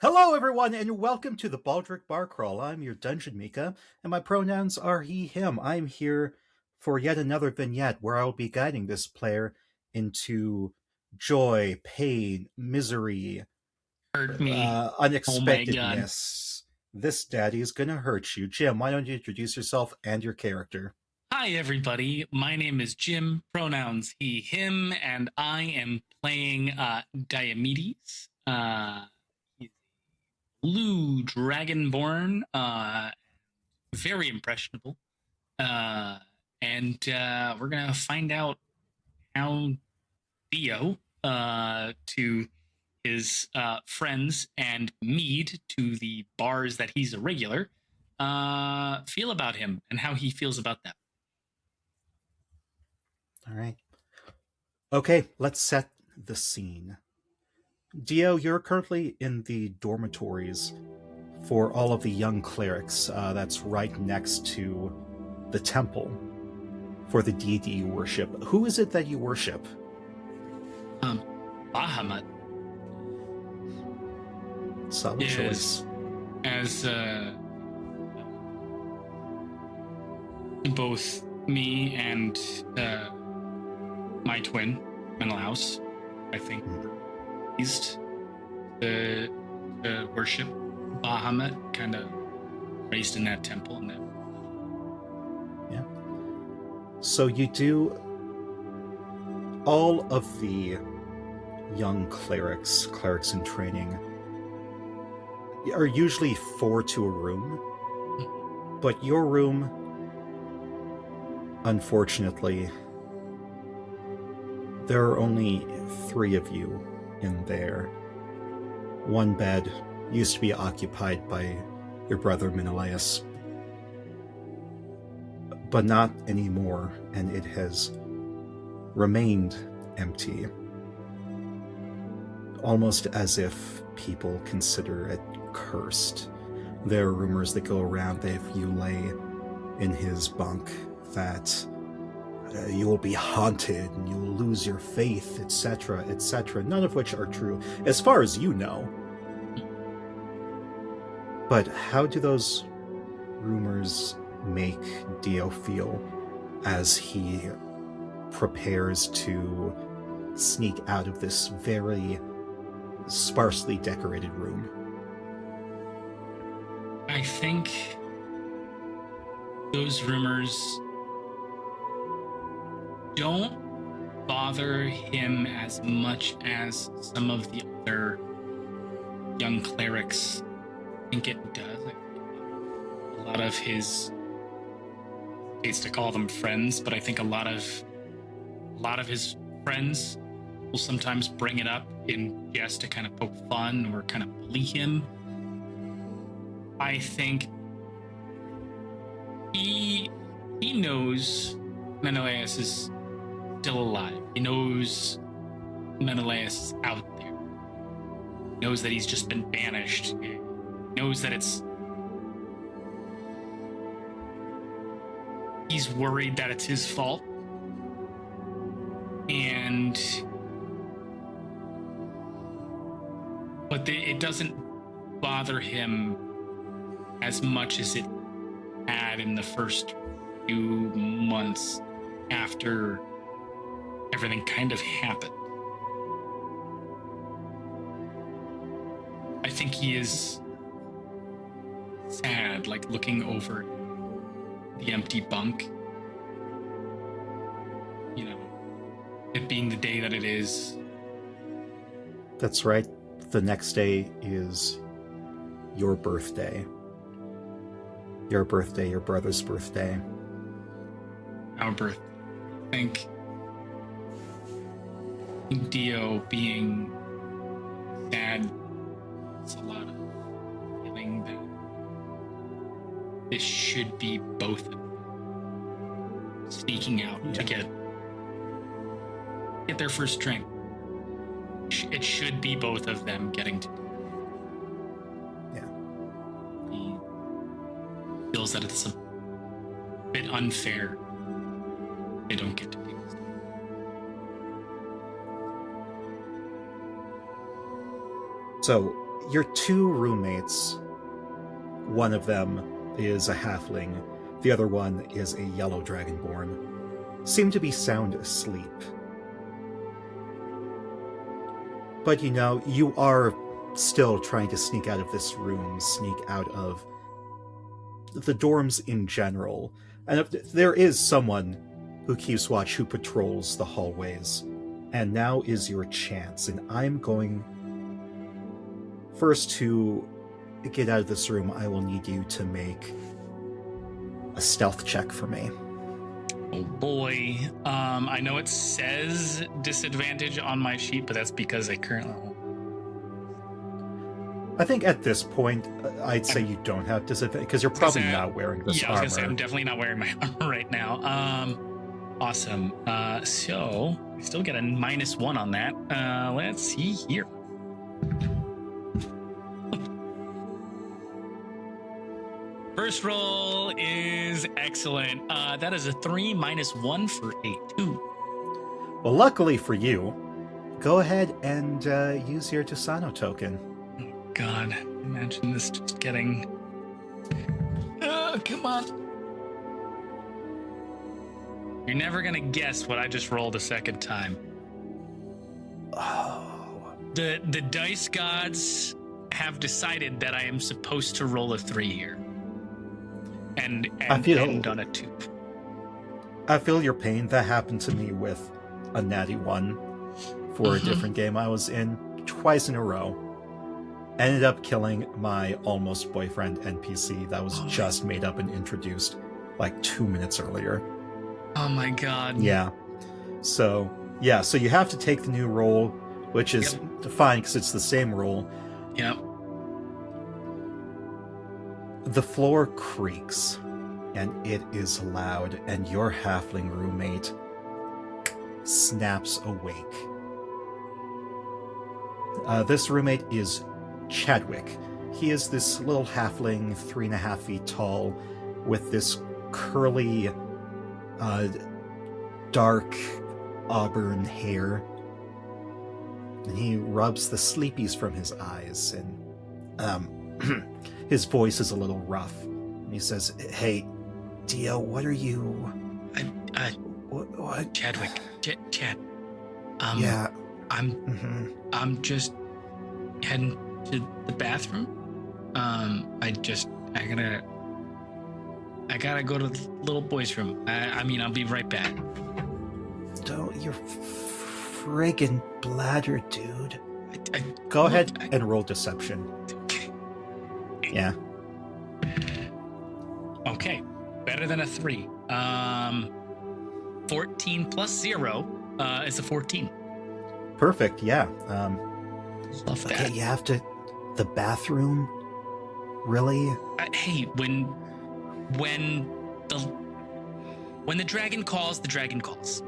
Hello, everyone, and welcome to the Baldric Bar Crawl. I'm your Dungeon Mika, and my pronouns are he, him. I'm here for yet another vignette where I'll be guiding this player into joy, pain, misery, Hurt me. Oh my god. unexpectedness. This daddy's gonna hurt you. Jim, why don't you introduce yourself and your character? Hi, everybody. My name is Jim, pronouns he, him, and I am playing Diomedes. He's blue dragonborn, very impressionable. Uh, and we're going to find out how Theo, to his friends, and Mead, to the bars that he's a regular, feel about him and how he feels about them. All right. Okay, let's set the scene. Dio, you're currently in the dormitories for all of the young clerics. That's right next to the temple for the deity you worship. Who is it that you worship? Bahamut Solid choice. as both me and my twin, Menelaeus, I think, pleased to worship Bahamut, kind of raised in that temple. And that. Yeah. So you do. All of the young clerics in training, are usually four to a room, but your room, unfortunately, there are only three of you in there. One bed used to be occupied by your brother Menelaeus, but not anymore, and it has remained empty. Almost as if people consider it cursed. There are rumors that go around that if you lay in his bunk, that you will be haunted and you will lose your faith, etc., etc., none of which are true, as far as you know. But how do those rumors make Dio feel as he prepares to sneak out of this very sparsely decorated room? I think those rumors don't bother him as much as some of the other young clerics think it does. A lot of his, hates to call them friends, but I think a lot of his friends will sometimes bring it up in jest to kind of poke fun or kind of bully him. I think he knows Menelaeus is still alive. He knows Menelaeus is out there. He knows that he's just been banished. He knows that he's worried that it's his fault. But it doesn't bother him as much as it had in the first few months after everything kind of happened. I think he is sad, like looking over the empty bunk. You know, it being the day that it is. That's right. The next day is your birthday. Your birthday, your brother's birthday. Our birthday. I think Dio being sad, it's a lot of feeling that this should be both of them sneaking out to get their first drink. It should be both of them getting to. Yeah. He feels that it's a bit unfair. They don't get to do this. So your two roommates, one of them is a halfling, the other one is a yellow dragonborn, seem to be sound asleep. But you are still trying to sneak out of this room, sneak out of the dorms in general. And if there is someone who keeps watch, who patrols the hallways. And now is your chance. And I'm going first to get out of this room. I will need you to make a stealth check for me. Oh boy. I know it says disadvantage on my sheet, but that's because I currently... I think at this point, I'd say you don't have disadvantage, because you're probably not wearing this armor. Yeah, I was going to say, I'm definitely not wearing my armor right now. Awesome. So, we still get a -1 on that. Let's see here. First roll is excellent. That is a 3 -1 for a 2. Well, luckily for you, go ahead and use your Tusano token. Oh, God. Imagine this just getting... Oh, come on. You're never going to guess what I just rolled a second time. Oh. The dice gods have decided that I am supposed to roll a 3 here. And end on a 2. I feel your pain. That happened to me with a natty 1 for a different game I was in twice in a row. Ended up killing my almost boyfriend NPC that was just made up and introduced like 2 minutes earlier. Oh my God. Yeah. So you have to take the new roll, which is fine because it's the same roll. Yep. The floor creaks, and it is loud, and your halfling roommate snaps awake. This roommate is Chadwick. He is this little halfling, 3.5 feet tall, with this curly, dark auburn hair. And he rubs the sleepies from his eyes, and his voice is a little rough. And he says, "Hey, Dio, what are you... What? Chadwick. Chad. Yeah. I'm just heading to the bathroom. I gotta go to the little boy's room. I'll be right back." Don't, you're friggin' bladder, dude. Go ahead and roll deception. Yeah. Okay. Better than a 3. 14 plus 0 is a 14. Perfect, yeah. Love that. Okay, you have to... The bathroom? Really? Hey, when the dragon calls, the dragon calls.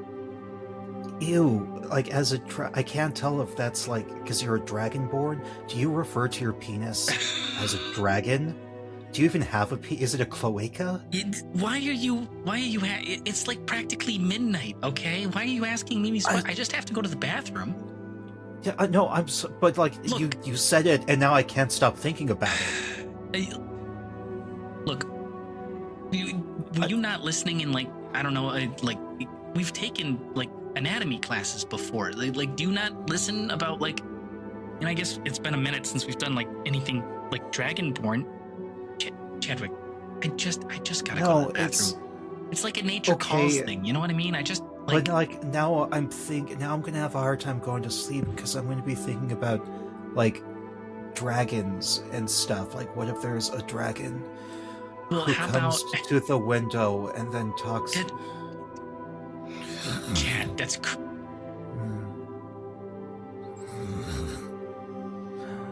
Ew, like as a I can't tell if that's like because you're a dragonborn. Do you refer to your penis as a dragon? Do you even have a is it a cloaca? Why are you it's like practically midnight, okay? Why are you asking me these questions? I just have to go to the bathroom. Yeah, no, but like Look, you said it and now I can't stop thinking about it. Look, were you not listening in like, I don't know, like we've taken like anatomy classes before. Like, do you not listen about like, I guess it's been a minute since we've done like anything like Dragonborn. Chadwick, I just gotta go to the bathroom. It's like a nature calls thing. You know what I mean? I just like. But like now I'm gonna have a hard time going to sleep because I'm going to be thinking about like dragons and stuff. Like, what if there's a dragon who comes to the window and then talks? Chad, that's.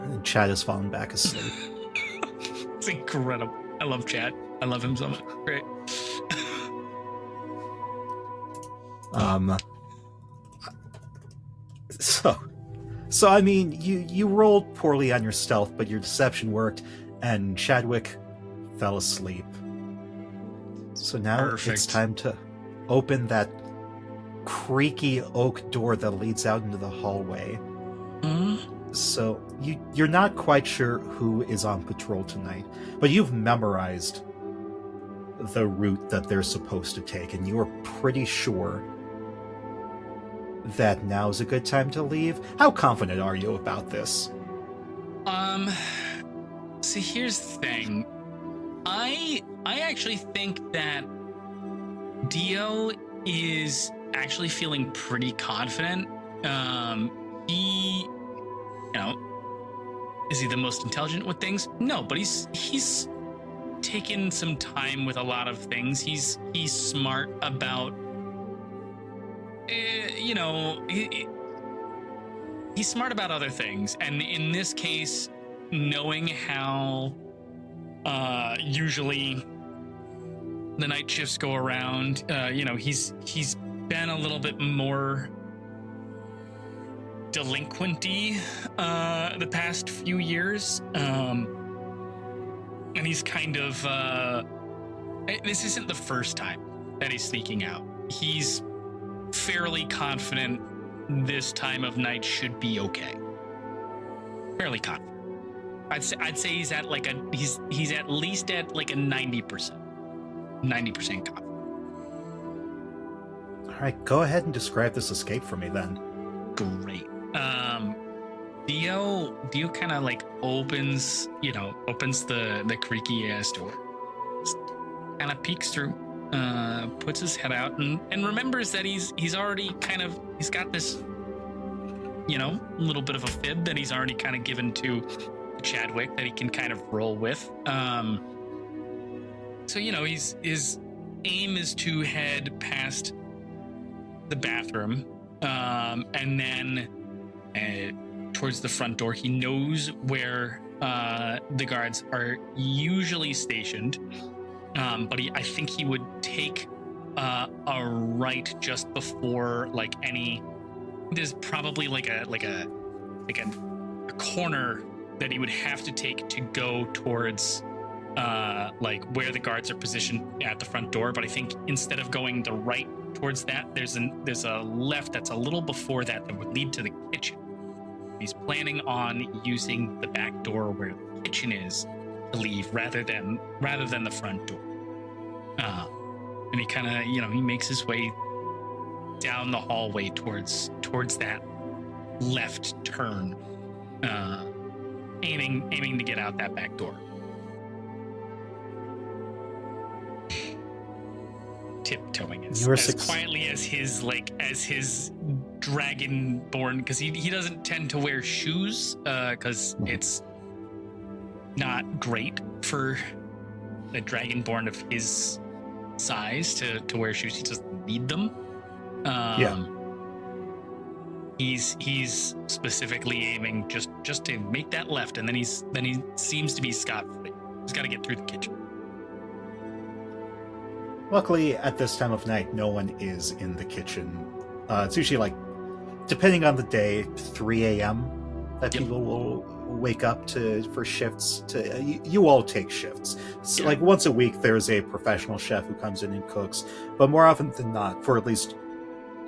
And Chad is falling back asleep. It's incredible. I love Chad. I love him so much. Great. So I mean, you rolled poorly on your stealth, but your deception worked, and Chadwick fell asleep. So now it's time to open that creaky oak door that leads out into the hallway. So you're not quite sure who is on patrol tonight, but you've memorized the route that they're supposed to take, and you are pretty sure that now's a good time to leave. How confident are you about this? See, here's the thing. I actually think that Dio is actually feeling pretty confident. He, is he the most intelligent with things? No, but he's taken some time with a lot of things. He's smart about, he's smart about other things, and in this case, knowing how usually the night shifts go around, he's been a little bit more delinquenty the past few years, and he's kind of this isn't the first time that he's sneaking out. He's fairly confident this time of night should be okay. Fairly confident. I'd say he's at like he's at least at like a 90% confident. All right, go ahead and describe this escape for me then. Great. Dio kind of like opens the creaky ass door, kind of peeks through, puts his head out, and remembers that he's got this, little bit of a fib that he's already kind of given to Chadwick that he can kind of roll with. So his aim is to head past the bathroom, and then towards the front door. He knows where the guards are usually stationed, but I think he would take a right just before there's probably like a corner that he would have to take to go towards where the guards are positioned at the front door. But I think instead of going the right towards that, there's a left that's a little before that would lead to the kitchen. He's planning on using the back door where the kitchen is to leave rather than the front door. And he kind of, he makes his way down the hallway towards that left turn, aiming to get out that back door. Tiptoeing as quietly as his dragonborn, because he doesn't tend to wear shoes because it's not great for a dragonborn of his size to wear shoes. He doesn't need them. He's specifically aiming just to make that left, and then he seems to be scot-free. He's got to get through the kitchen. Luckily, at this time of night, no one is in the kitchen. It's usually depending on the day, 3 a.m. that people will wake up for shifts. You all take shifts. So, once a week, there's a professional chef who comes in and cooks. But more often than not, for at least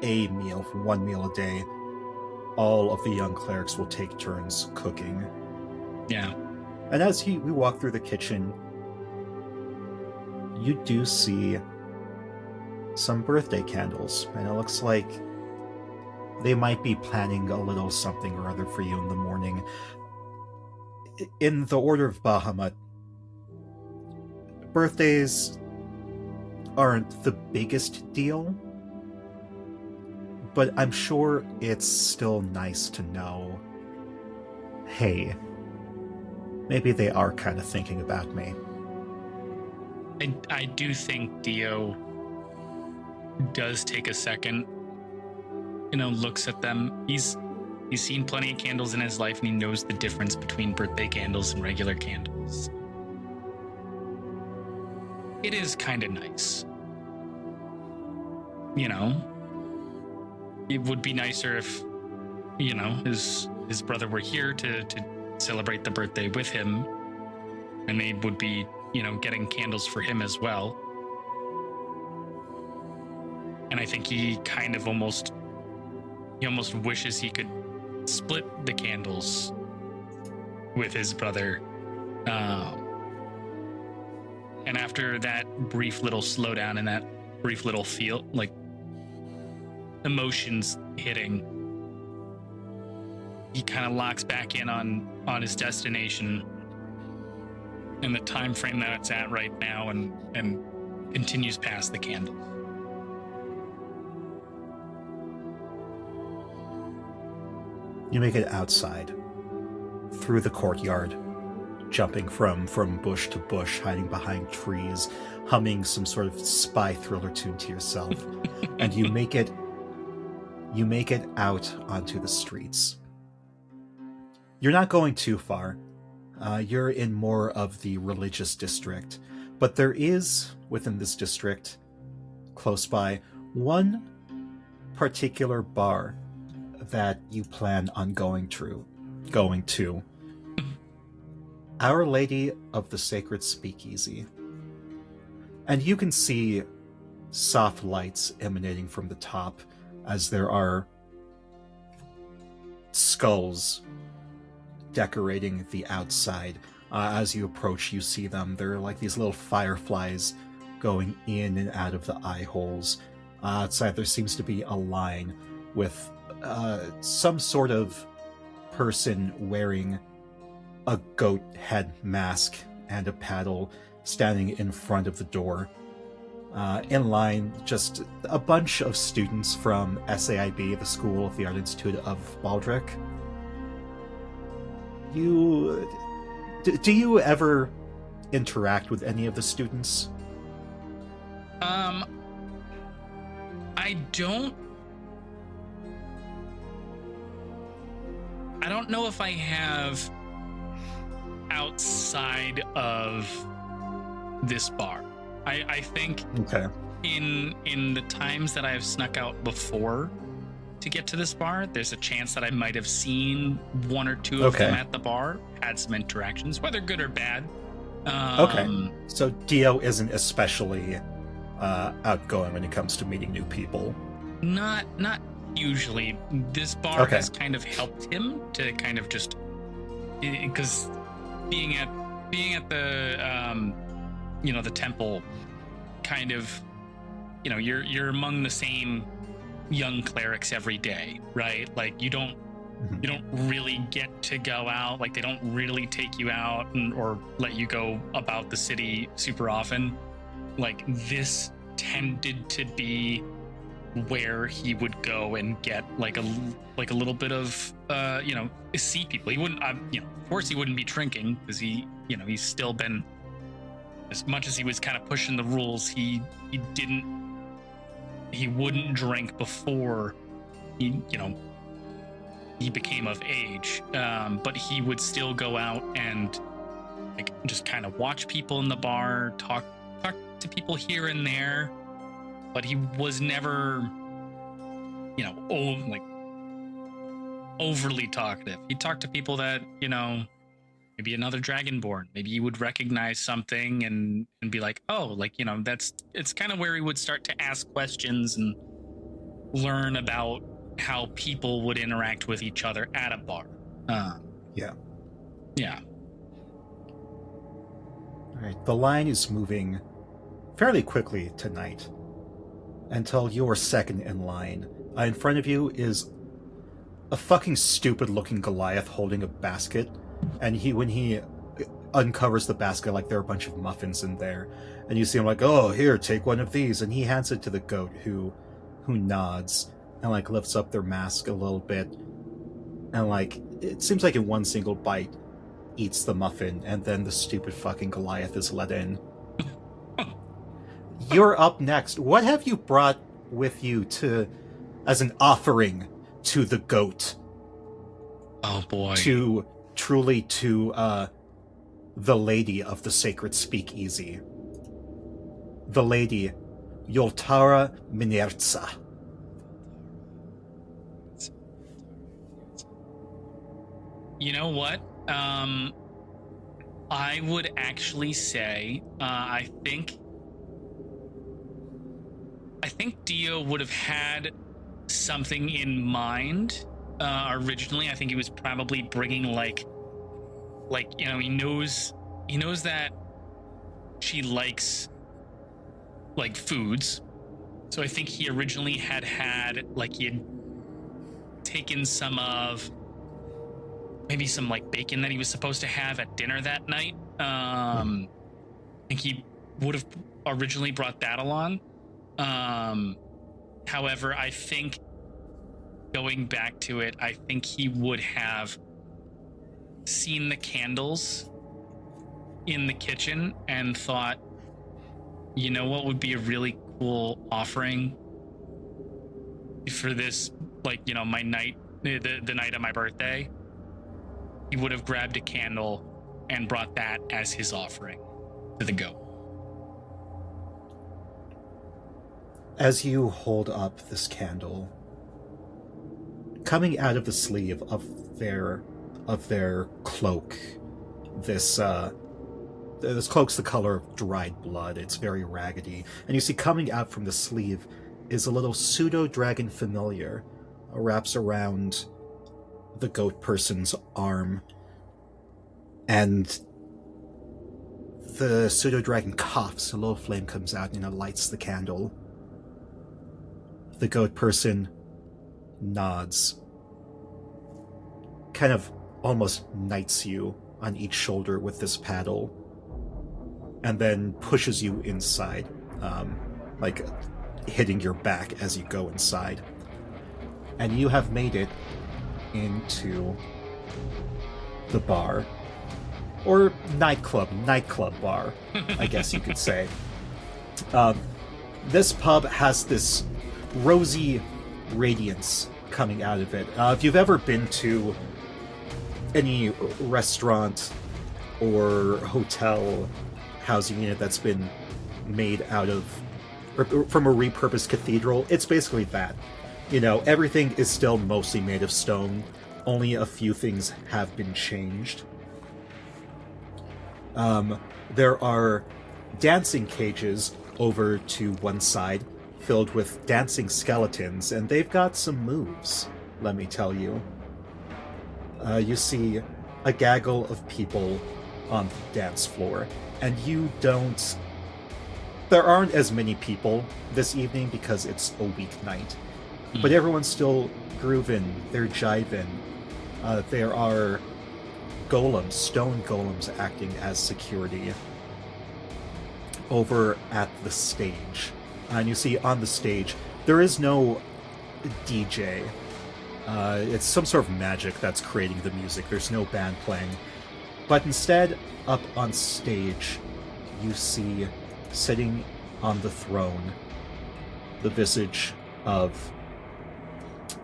a meal, for one meal a day, all of the young clerics will take turns cooking. Yeah. And as we walk through the kitchen, you do see some birthday candles, and it looks like they might be planning a little something or other for you in the morning. In the Order of Bahamut, birthdays aren't the biggest deal, but I'm sure it's still nice to know, hey, maybe they are kind of thinking about me. I do think Dio does take a second, looks at them. He's seen plenty of candles in his life, and he knows the difference between birthday candles and regular candles. It is kind of nice. It would be nicer if, his brother were here to celebrate the birthday with him, and they would be getting candles for him as well. And I think he kind of almost wishes he could split the candles with his brother. And after that brief little slowdown and that brief little feel, like emotions hitting, he kind of locks back in on his destination and the time frame that it's at right now, and continues past the candles. You make it outside, through the courtyard, jumping from bush to bush, hiding behind trees, humming some sort of spy thriller tune to yourself, and you make it out onto the streets. You're not going too far. You're in more of the religious district, but there is, within this district, close by, one particular bar that you plan on going to. Our Lady of the Sacred Speakeasy. And you can see soft lights emanating from the top as there are skulls decorating the outside. As you approach, you see them. They're like these little fireflies going in and out of the eye holes. Outside there seems to be a line with some sort of person wearing a goat head mask and a paddle standing in front of the door. In line, just a bunch of students from SAIB, the School of the Art Institute of Baldric. Do you ever interact with any of the students? I don't know if I have outside of this bar. I think Okay. in the times that I have snuck out before to get to this bar, there's a chance that I might have seen one or two of them at the bar, had some interactions, whether good or bad. Okay. So Dio isn't especially outgoing when it comes to meeting new people. Not usually. This bar has kind of helped him to kind of just, because being at the the temple, kind of, you're among the same young clerics every day, right? Like you don't really get to go out. Like they don't really take you out or let you go about the city super often. Like this tended to be where he would go and get like a little bit of see people. He wouldn't of course he wouldn't be drinking, because he's still been, as much as he was kind of pushing the rules, he wouldn't drink before he became of age, but he would still go out and like just kind of watch people in the bar, talk to people here and there, but he was never overly talkative. He talked to people that maybe another dragonborn, maybe you would recognize something and be like, oh, it's kind of where he would start to ask questions and learn about how people would interact with each other at a bar. Yeah. All right. The line is moving fairly quickly tonight until you're second in line. In front of you is a fucking stupid-looking Goliath holding a basket, and when he uncovers the basket, like there are a bunch of muffins in there, and you see him like, oh, here, take one of these, and he hands it to the goat, who nods and like lifts up their mask a little bit, and like it seems like in one single bite eats the muffin, and then the stupid fucking Goliath is let in. You're up next. What have you brought with you as an offering to the goat? Oh boy. To the Lady of the Sacred Speakeasy. The Lady Yoltara Minerza. You know what? I would actually say, I think Dio would have had something in mind originally. I think he was probably bringing like he knows that she likes like foods. So I think he originally had like he had taken maybe some like bacon that he was supposed to have at dinner that night. I think he would have originally brought that along. However, I think going back to it, I think he would have seen the candles in the kitchen and thought, you know what would be a really cool offering for this, like, you know, my night, the night of my birthday. He would have grabbed a candle and brought that as his offering to the goat. As you hold up this candle, coming out of the sleeve of their cloak, this cloak's the color of dried blood. It's very raggedy, and you see coming out from the sleeve is a little pseudo-dragon familiar, wraps around the goat person's arm, and the pseudo-dragon coughs. A little flame comes out and it lights the candle. The goat person nods, kind of almost knights you on each shoulder with this paddle, and then pushes you inside, like hitting your back as you go inside. And you have made it into the bar, or nightclub bar, I guess you could say. This pub has this rosy radiance coming out of it. If you've ever been to any restaurant or hotel housing unit that's been made out of, or from a repurposed cathedral, it's basically that. You know, everything is still mostly made of stone. Only a few things have been changed. There are dancing cages over to one side, filled with dancing skeletons, and they've got some moves, let me tell you. You see a gaggle of people on the dance floor, and there aren't as many people this evening because it's a weeknight. But everyone's still grooving, they're jiving. There are golems, stone golems, acting as security over at the stage. And you see on the stage, there is no DJ. It's some sort of magic that's creating the music. There's no band playing. But instead, up on stage, you see, sitting on the throne, the visage of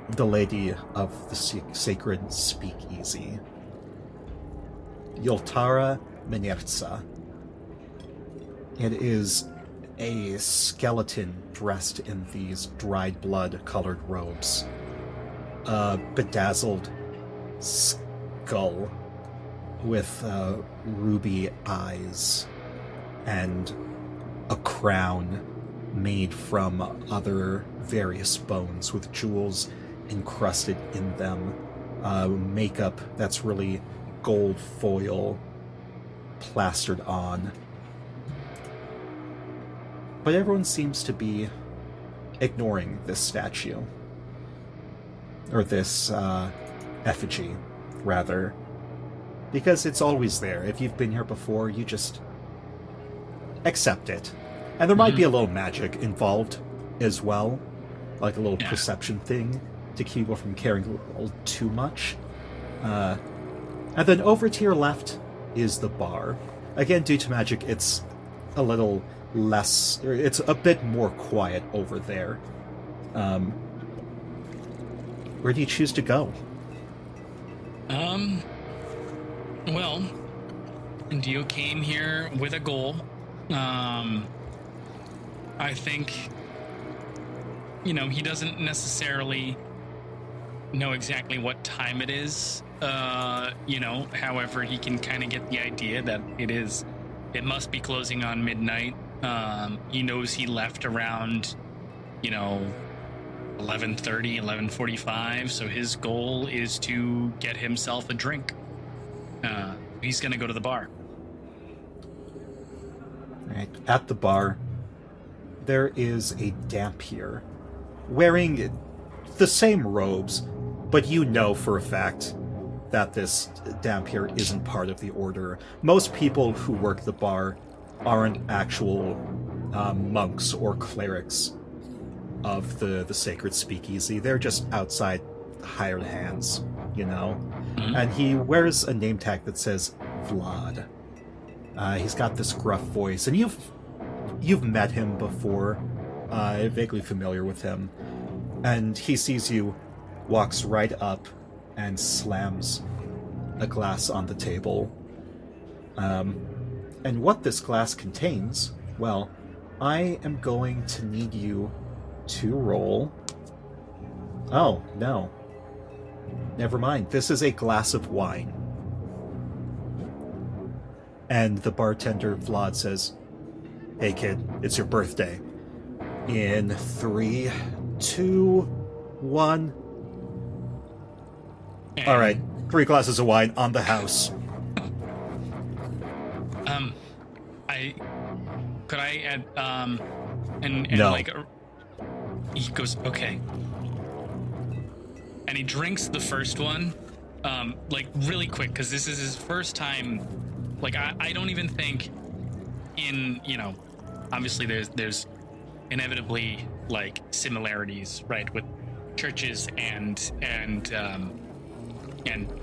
the Lady of the Sacred Speakeasy, Yoltara Menerza. It is a skeleton dressed in these dried blood-colored robes, a bedazzled skull with ruby eyes, and a crown made from other various bones with jewels encrusted in them, makeup that's really gold foil plastered on. But everyone seems to be ignoring this statue. Or this effigy, rather. Because it's always there. If you've been here before, you just accept it. And there might be a little magic involved as well. Like a little perception thing to keep people from caring a little too much. And then over to your left is the bar. Again, due to magic, it's a little less... It's a bit more quiet over there. Where do you choose to go? Well, Dio came here with a goal. I think, you know, he doesn't necessarily know exactly what time it is. You know, however, he can kind of get the idea that it must be closing on midnight. He knows he left around, you know, 11:30, 11:45. So his goal is to get himself a drink. He's going to go to the bar. Right. At the bar, there is a Dampier wearing the same robes, but you know for a fact that this Dampier isn't part of the order. Most people who work the bar aren't actual monks or clerics of the sacred speakeasy. They're just outside hired hands, you know? Mm-hmm. And he wears a name tag that says Vlad. He's got this gruff voice, and you've met him before, vaguely familiar with him. And he sees you, walks right up, and slams a glass on the table. And what this glass contains, well, I am going to need you to roll... Oh, no. Never mind. This is a glass of wine. And the bartender, Vlad, says, "Hey, kid, it's your birthday. In 3, 2, 1... All right, 3 glasses of wine on the house." Could I add, and No. like, he goes, okay. And he drinks the first one, like really quick, because this is his first time. Like, I don't even think in, you know, obviously there's inevitably like similarities, right, with churches and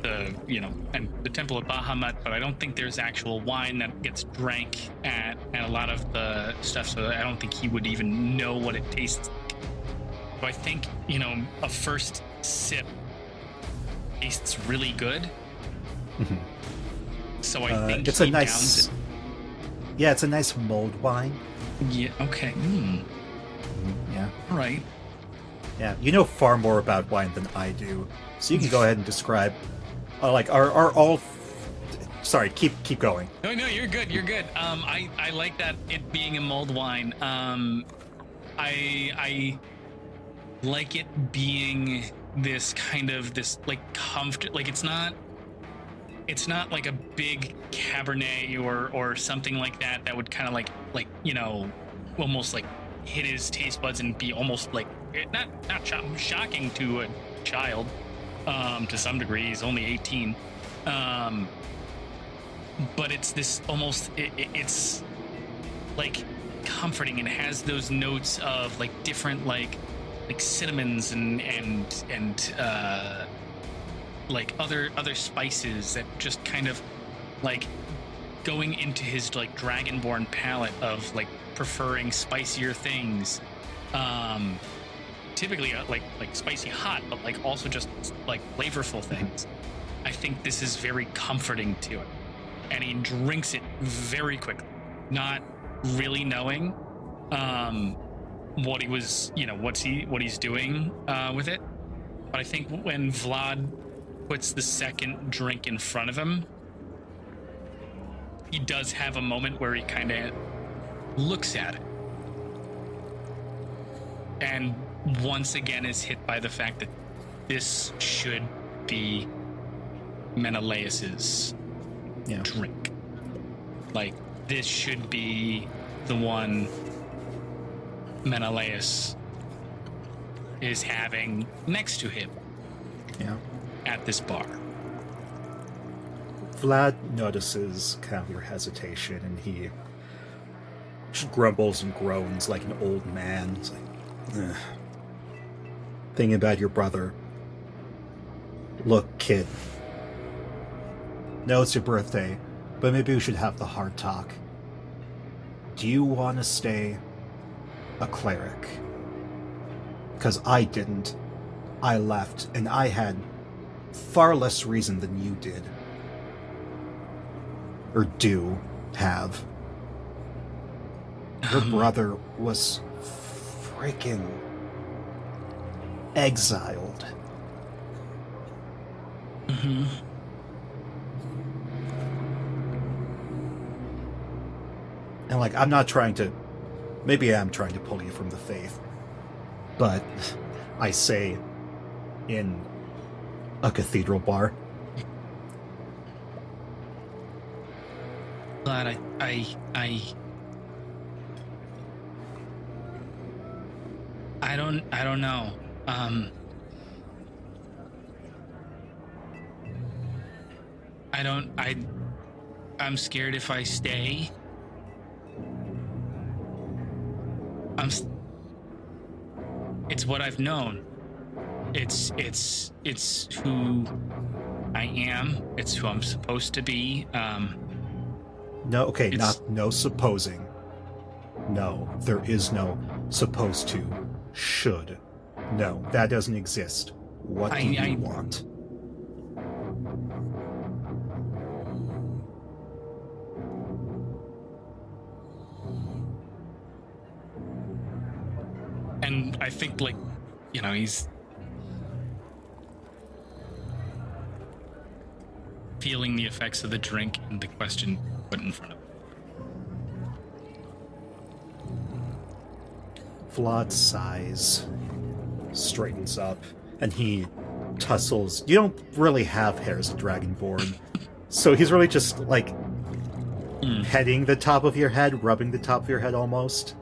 the, you know, and the Temple of Bahamut, but I don't think there's actual wine that gets drank at a lot of the stuff, so I don't think he would even know what it tastes like. So I think, you know, a first sip tastes really good. Mm-hmm. So I think it's he a nice... downs it. Yeah, it's a nice mulled wine. Yeah, okay. Yeah. All right. Yeah, you know far more about wine than I do, so you can go ahead and describe, are all... Sorry, keep going. No, you're good. You're good. I like that it being a mulled wine. I like it being this kind of like comfort. Like it's not like a big Cabernet or something like that would kind of like you know, almost like hit his taste buds and be almost like not shocking to a child. To some degree, he's only 18. But it's this almost it's like comforting, and has those notes of like different like cinnamons and like other spices that just kind of like going into his like dragonborn palate of like preferring spicier things, typically like spicy hot, but like also just like flavorful things. I think this is very comforting to it, and he drinks it very quickly, not really knowing what he was, you know, what he's doing with it. But I think when Vlad puts the second drink in front of him, he does have a moment where he kind of looks at it, and once again is hit by the fact that this should be Menelaeus's drink. Like, this should be the one Menelaeus is having next to him at this bar. Vlad notices kind of your hesitation, and he just grumbles and groans like an old man. He's like, "Ugh. Thinking about your brother. Look, kid. No, it's your birthday, but maybe we should have the hard talk. Do you want to stay a cleric? Because I didn't. I left, and I had far less reason than you did. Or do have. Your brother was freaking exiled." Mm-hmm. And I'm not trying to... Maybe I am trying to pull you from the faith. But I say in a cathedral bar. Glad I don't know. I'm scared if I stay. It's what I've known. It's who I am. It's who I'm supposed to be. No, okay, no supposing. No, there is no supposed to, should. No, that doesn't exist. What do you want? And I think, like, you know, he's feeling the effects of the drink and the question put in front of him. Vlad sighs, straightens up, and he tussles. You don't really have hair as a dragonborn, so he's really just, like, petting the top of your head, rubbing the top of your head almost.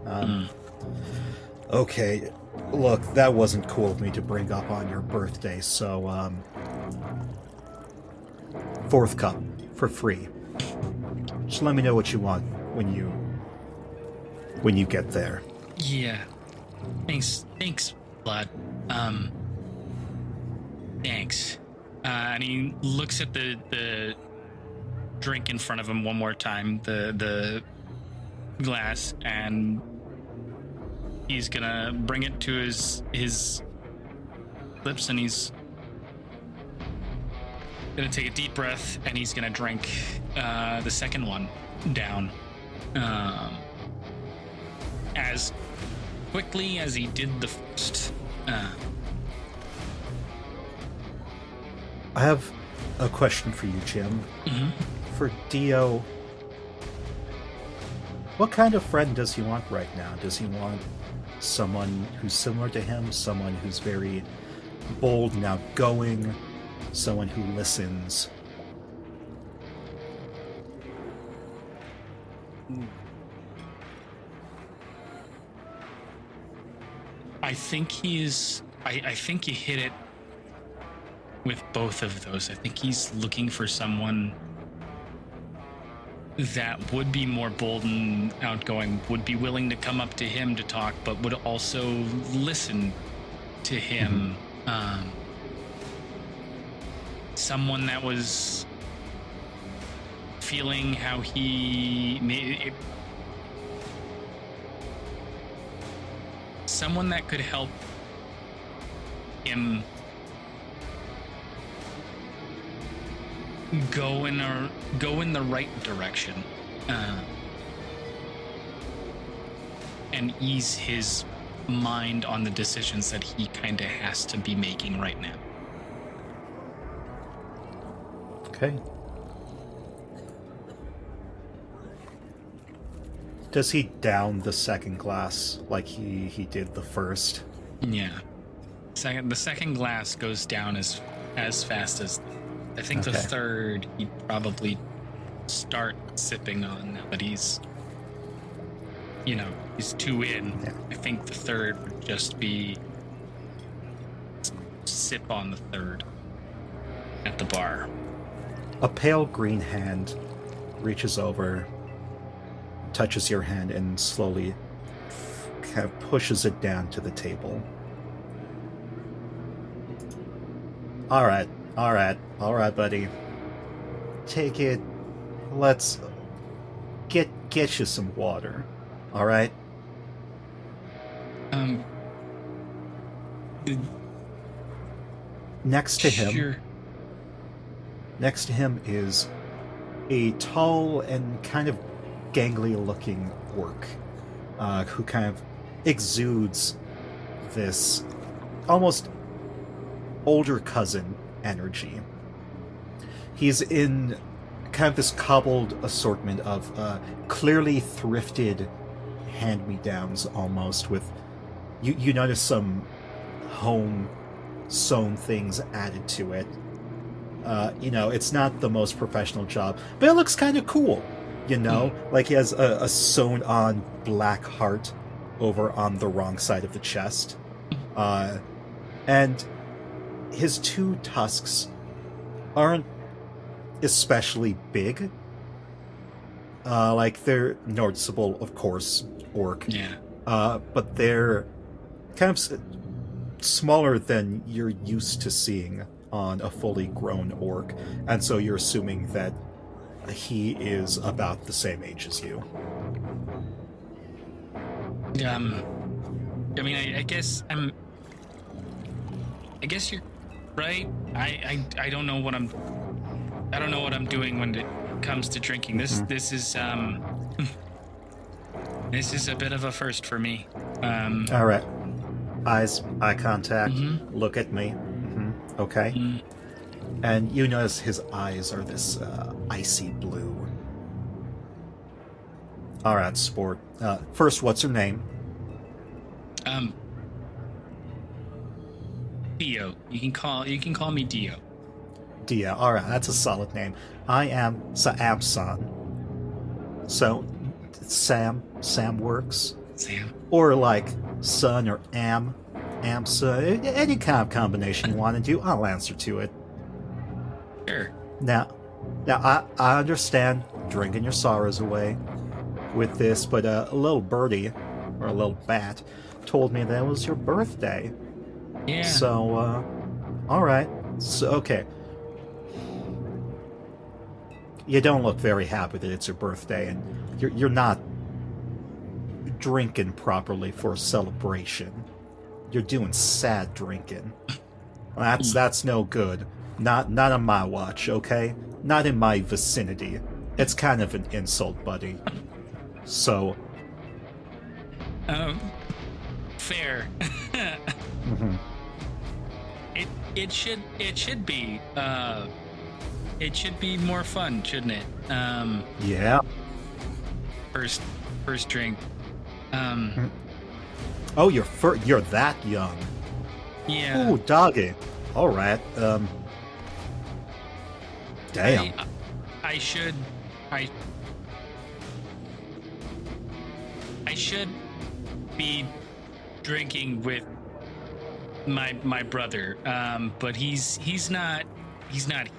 Okay, look, that wasn't cool of me to bring up on your birthday, so, fourth cup, for free. Just let me know what you want when you get there. Yeah. Thanks, Vlad. Thanks. And he looks at the drink in front of him one more time, the glass, and he's gonna bring it to his lips, and he's gonna take a deep breath, and he's gonna drink the second one down as quickly as he did the first. I have a question for you, Jim. Mm-hmm. For Dio, what kind of friend does he want right now? Does he want someone who's similar to him, someone who's very bold and outgoing, someone who listens? I think I think you hit it with both of those. I think he's looking for someone that would be more bold and outgoing, would be willing to come up to him to talk, but would also listen to him. Someone that was feeling how he made it. Someone that could help him go in the right direction, and ease his mind on the decisions that he kind of has to be making right now. Okay. Does he down the second glass like he did the first? Yeah. The second glass goes down as fast as I think the third he'd probably start sipping on now that he's two in. Yeah. I think the third would just be sip on the third at the bar. A pale green hand reaches over, touches your hand, and slowly kind of pushes it down to the table. All right, buddy. Take it. Let's get you some water. All right? Next to him is a tall and kind of gangly-looking orc who kind of exudes this almost older cousin energy. He's in kind of this cobbled assortment of clearly thrifted hand-me-downs almost, with you notice some home sewn things added to it. It's not the most professional job, but it looks kind of cool. Like he has a sewn on black heart over on the wrong side of the chest. And his two tusks aren't especially big. Like they're noticeable, of course, orc. Yeah. But they're kind of smaller than you're used to seeing on a fully grown orc, and so you're assuming that he is about the same age as you. I mean, I guess you're right. I don't know what I'm doing when it comes to drinking. This is this is a bit of a first for me. All right, eye contact. Look at me. Okay. And you notice his eyes are this icy blue. All right, sport. First, what's your name? Dio. You can call me Dio. Dia. All right, that's a solid name. I am Saamson. So, Sam works. Sam. Or like son or Amsa, any kind of combination you want to do, I'll answer to it. Sure. Now, I understand drinking your sorrows away with this, but a little birdie, or a little bat, told me that it was your birthday. Yeah. So, alright. So, okay. You don't look very happy that it's your birthday, and you're not drinking properly for a celebration. You're doing sad drinking. That's no good. Not on my watch, okay? Not in my vicinity. It's kind of an insult, buddy. So. Fair. It should be. It should be more fun, shouldn't it? Yeah. First drink. Oh, you're that young. Yeah. Ooh, doggy. All right. Damn. I should be drinking with my brother, but he's not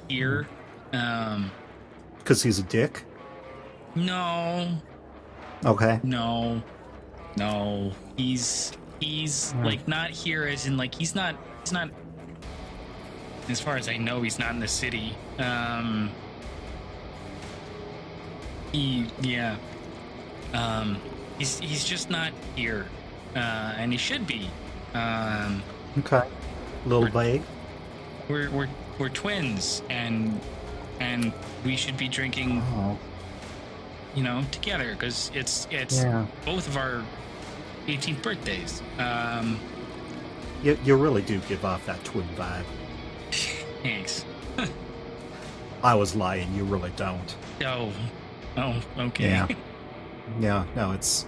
here. Because he's a dick? No. Okay. No. He's like not here as in like he's not as far as I know, he's not in the city. He's just not here. And he should be. Okay. Little vague. We're twins, and we should be drinking, together because it's both of our 18th birthdays. You really do give off that twin vibe. Thanks. I was lying. You really don't. Oh, okay. Yeah. Yeah. No, it's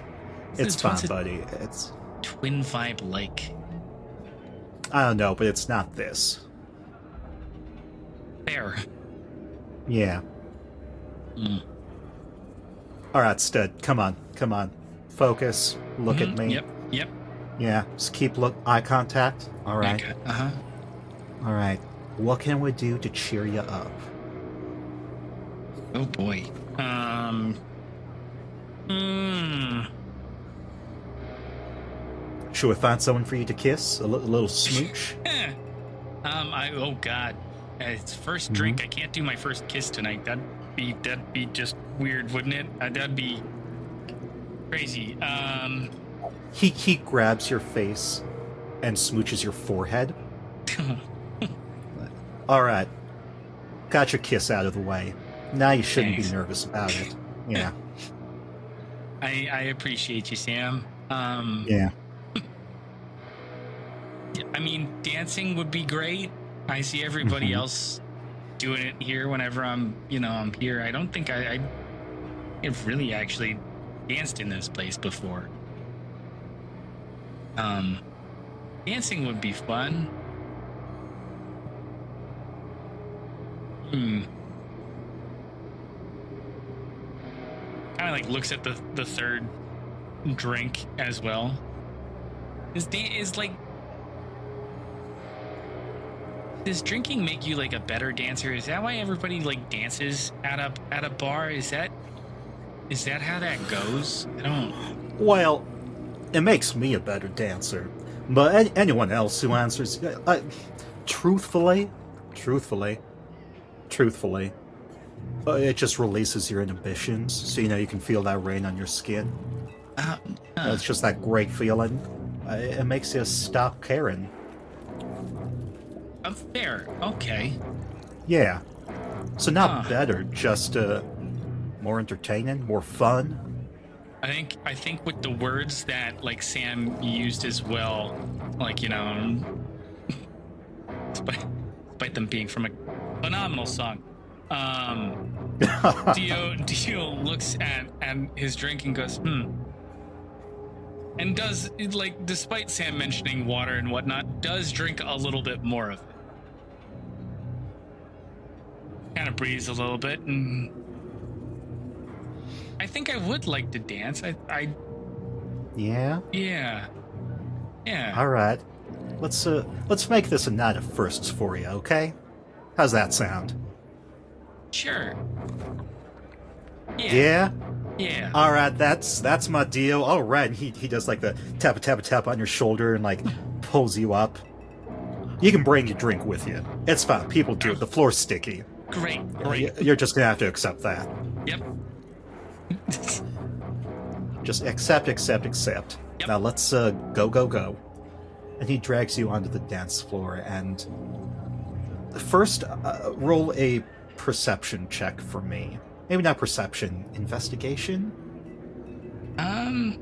fun, buddy. It's twin vibe like. I don't know, but it's not this. Fair. Yeah. All right, stud. Come on. Focus. Look at me. Yep. Yeah. Just keep eye contact. All right. Okay. All right. What can we do to cheer you up? Oh boy. Should we find someone for you to kiss? A little smooch? Oh god. It's first drink. I can't do my first kiss tonight. That'd be just weird, wouldn't it? That'd be crazy. He grabs your face and smooches your forehead. All right. Got your kiss out of the way. Now you shouldn't be nervous about it. Yeah. I appreciate you, Sam. Yeah. I mean, dancing would be great. I see everybody else doing it here whenever I'm here. I don't think I have really actually danced in this place before. Dancing would be fun. Kind of like looks at the third drink as well. Is like, does drinking make you like a better dancer? Is that why everybody like dances at a bar? Is that how that goes? I don't. Well, it makes me a better dancer. But anyone else who answers, truthfully, it just releases your inhibitions, so you can feel that rain on your skin. It's just that great feeling. It makes you stop caring. Fair. Okay. Yeah. So not better, just more entertaining, more fun. I think with the words that like Sam used as well, like despite them being from a phenomenal song, Dio looks at his drink and goes, and does, like, despite Sam mentioning water and whatnot, does drink a little bit more of it. Kind of breathes a little bit, and I think I would like to dance. Yeah. Yeah. All right. Let's make this a night of firsts for you, okay? How's that sound? Sure. Yeah. Yeah. All right, that's my deal. All right, and he does like the tap on your shoulder and like pulls you up. You can bring your drink with you. It's fine. People do it. The floor's sticky. Great. You're just gonna have to accept that. Yep. Just accept. Yep. Now let's go. And he drags you onto the dance floor. And first, roll a perception check for me. Maybe not perception, investigation. Yeah.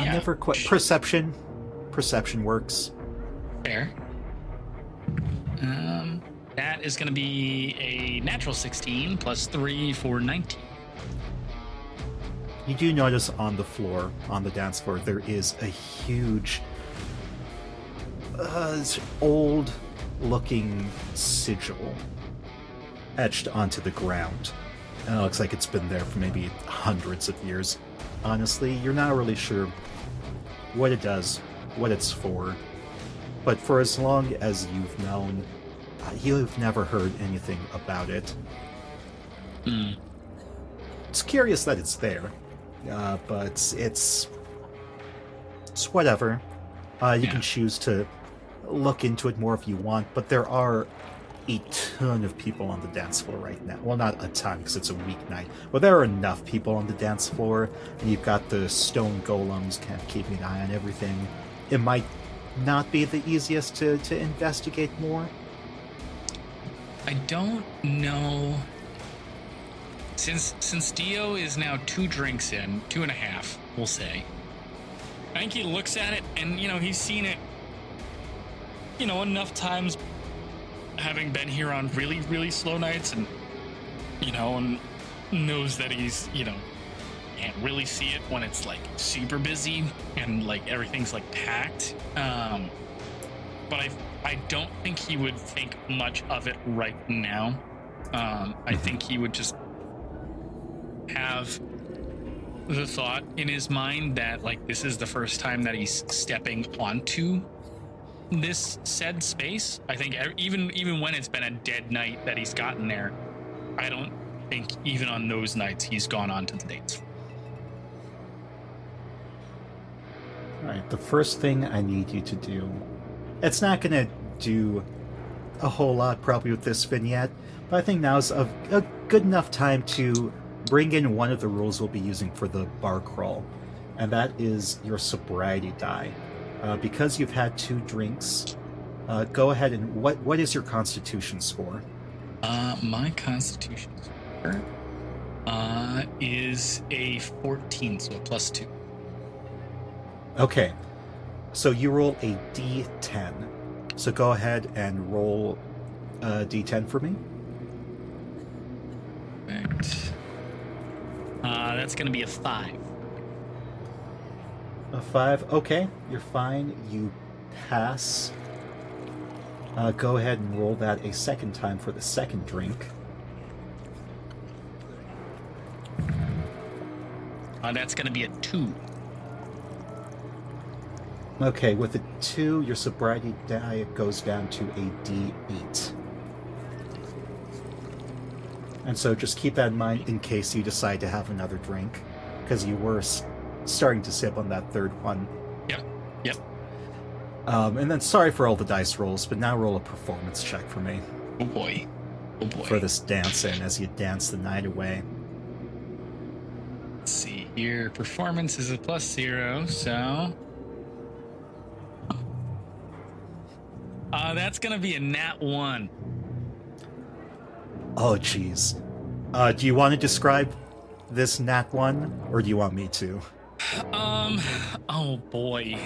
I never quite perception. Perception works. Fair. That is going to be a natural 16 plus 3 for 19. You do notice on the floor, on the dance floor, there is a huge, old-looking sigil etched onto the ground. And it looks like it's been there for maybe hundreds of years. Honestly, you're not really sure what it does, what it's for. But for as long as you've known, you've never heard anything about it. It's curious that it's there, but it's whatever. You can choose to look into it more if you want, but there are a ton of people on the dance floor right now. Well, not a ton because it's a weeknight, but there are enough people on the dance floor, and you've got the stone golems kind of keeping an eye on everything. It might not be the easiest to investigate more. I don't know. Since Dio is now 2 drinks in, 2.5, we'll say. I think he looks at it and, he's seen it, enough times, having been here on really, really slow nights, and, and knows that he's, can't really see it when it's like super busy and like everything's like packed. But I don't think he would think much of it right now. I think he would just have the thought in his mind that like this is the first time that he's stepping onto this said space. I think even when it's been a dead night that he's gotten there, I don't think even on those nights he's gone on to the dates. Alright, the first thing I need you to do, it's not going to do a whole lot probably with this vignette, but I think now's a good enough time to bring in one of the rules we'll be using for the bar crawl, and that is your sobriety die. Because you've had 2 drinks, go ahead and what is your constitution score? My constitution score is a 14, so a +2. Okay, so you roll a d10. So go ahead and roll a d10 for me. Perfect. That's going to be a 5. A 5. Okay, you're fine. You pass. Go ahead and roll that a second time for the second drink. That's going to be a 2. Okay, with a 2, your sobriety die goes down to a D8. And so just keep that in mind in case you decide to have another drink, because you were starting to sip on that third one. Yep. And then sorry for all the dice rolls, but now roll a performance check for me. Oh boy. For this dancing as you dance the night away. Let's see here. Performance is a +0, so... that's going to be a nat 1. Oh, jeez. Do you want to describe this nat 1, or do you want me to? Oh boy.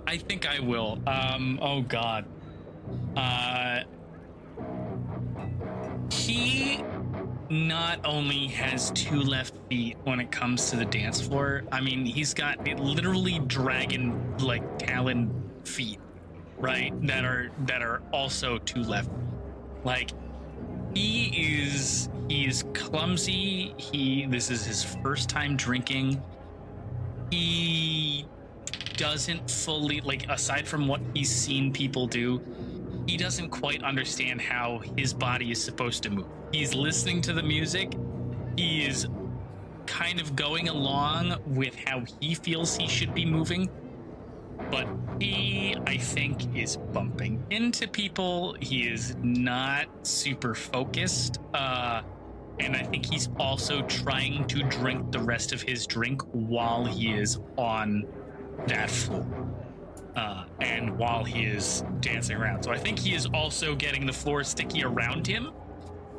I think I will. Oh god. He not only has 2 left feet when it comes to the dance floor, I mean, he's got literally dragon, like, talon feet, right? That are also 2 left. Like, he's clumsy. This is his first time drinking. He doesn't fully, like, aside from what he's seen people do, he doesn't quite understand how his body is supposed to move. He's listening to the music. He is kind of going along with how he feels he should be moving. But he, I think, is bumping into people. He is not super focused. And I think he's also trying to drink the rest of his drink while he is on that floor. And while he is dancing around. So I think he is also getting the floor sticky around him.